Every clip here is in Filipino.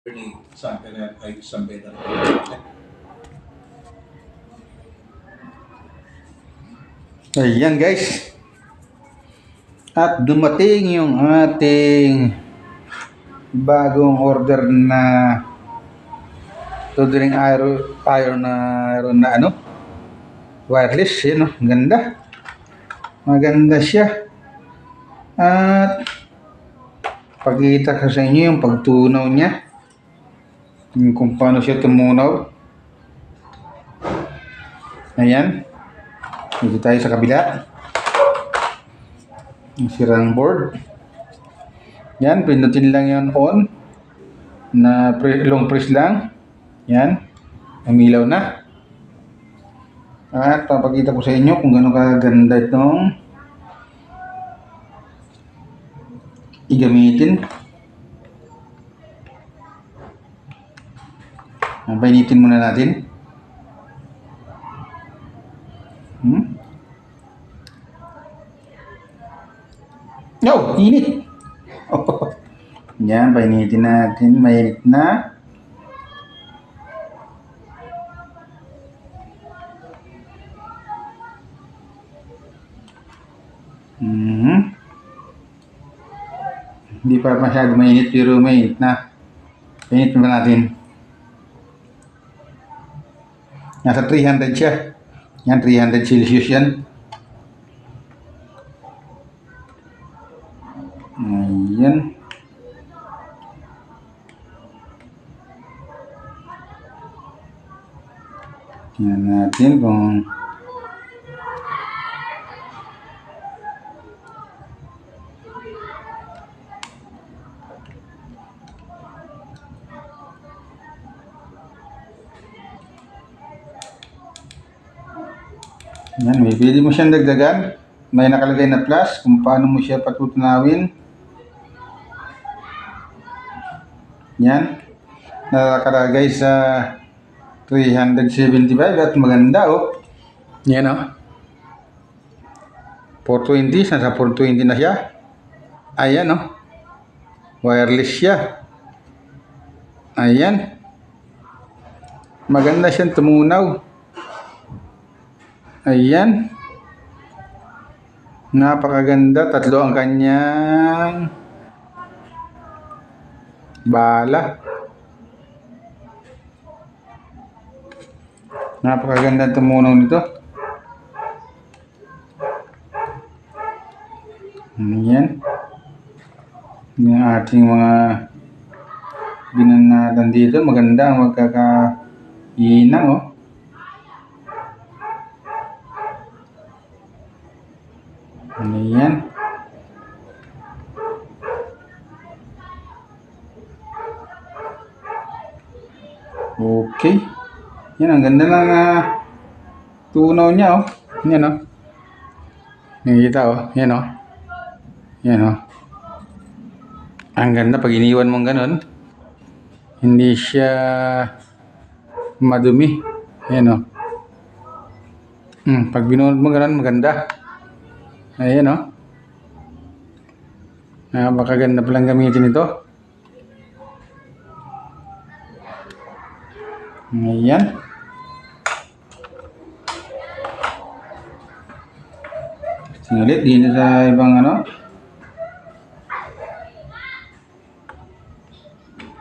ni sampai na ay sampai na. Ayan guys. At dumating yung ating bagong order na soldering iron na ano, wireless. Yun, ang ganda. Maganda siya. At pakita ko sa inyo yung pagtunaw niya. Kung paano siya tumunaw. Ayan. Dito tayo sa kabila. Yung sirang board. Yan, pindutin lang yon on. Na long press lang. Yan. Umilaw na. At papakita ko sa inyo kung gaano kaganda itong igamitin. Painitin muna natin. No, init. Yan, painitin natin. Mainit na. Hindi pa masyado mainit pero mainit na. Painitin pa natin. Nasa 300 siya. Yan, 300 Celsius yan. Ayan. Tingnan natin kung yan, may pwede mo siyang dagdagan. May nakalagay na plus kung paano mo siya patutunawin. Yan. Nakalagay sa 375 at maganda oh. Yan oh. 420, nasa 420 na siya. Ayan oh. Wireless siya. Ayan. Maganda siyang tumunaw. Ayan. Napakaganda. Tatlo ang kanyang bala. Napakaganda tumunaw nito. Ayan. Yung ating mga binanatan dito. Maganda ang magkakainang oh. Ayan. Okay. Yan, ang ganda ng tunaw niya oh. Yan oh. Nakikita oh. Yan oh. Yan oh. Ang ganda pag iniwan mong ganun. Hindi siya madumi. Yan oh. Pag binuhod mo ganun, maganda. Ayan o. Napakaganda palang gamitin ito. Ayan. Singalit dito sa ibang ano.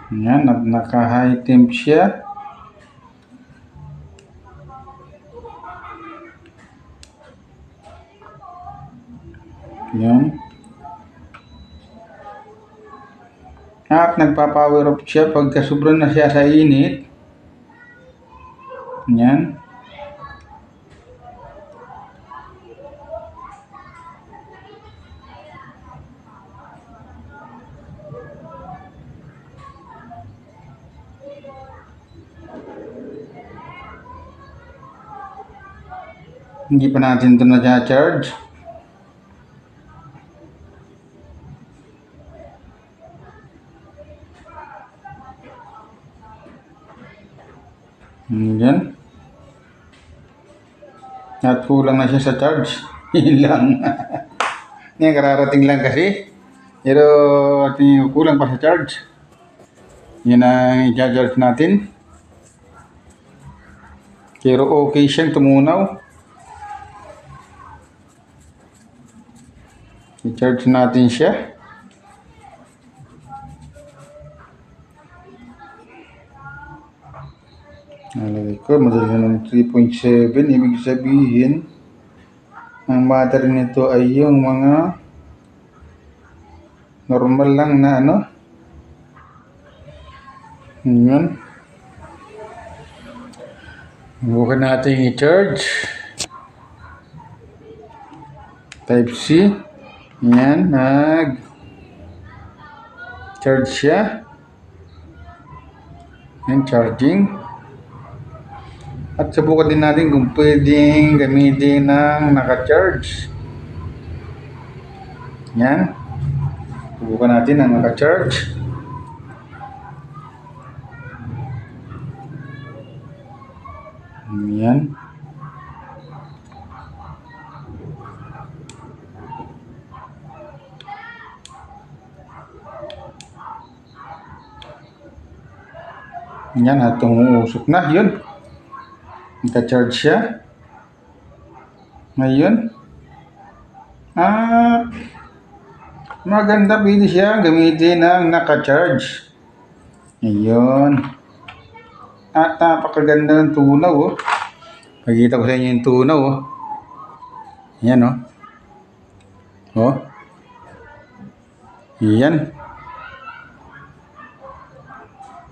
Ayan, naka-high temp siya. Yan. At nagpa-power off siya pagka sobrang na siya sa init. Yan. Hindi pa natin ito na-charge. Yan. At kulang na siya sa charge. Yun lang. Yan, kararating lang kasi. Pero kulang pa sa charge. Yan ang i-charge natin. Pero okay siyang tumunaw. I-charge natin siya. Nalagay ko, madali naman 3.7. Ibig sabihin, ang battery nito ay yung mga normal lang na ano. Yun. Bukan natin i-charge. Type C. Yan, nag-charge siya. Yan, charging. At subukan din natin kung pwedeng gamitin ng naka-charge. Yan. Subukan natin ang naka-charge. Yan. Yan, at umuusok na. Yun. Naka-charge siya. Ngayon. Maganda, pwede siya gamitin ng naka-charge. Ayun. At napakaganda ng tunaw, oh. Pagkita ko sa inyo yung tunaw, oh. Yan, oh. Oh. Yan.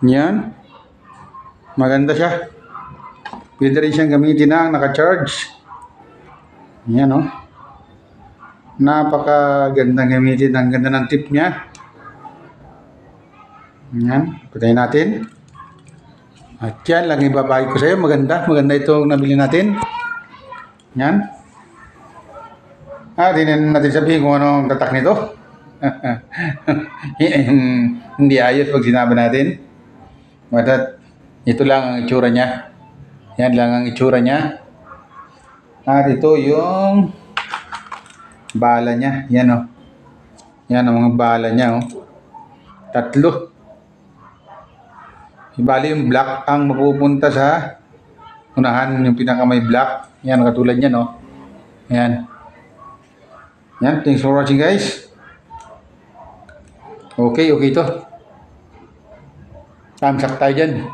Yan. Maganda siya. Pwede rin siyang gamitin ng naka-charge. Yan, oh. Napakagandang gamitin. Ang ganda ng tip niya. Yan. Patayin natin. At yan lang ibabahagi ko sa iyo. Maganda. Maganda itong nabili natin. Yan. Hindi natin sabihin kung anong tatak nito. Hindi ayos pag sinabi natin. But ito lang ang itsura niya. Yan lang ang itsura niya. At ito yung bala niya. Yan, oh. Yan ang mga bala niya, oh. 3. Bali yung black ang mapupunta sa unahan, yung pinaka may black. Yan, katulad niyan, oh. Yan. Yan, thanks for watching, guys. Okay to. Thumbs up tayo dyan.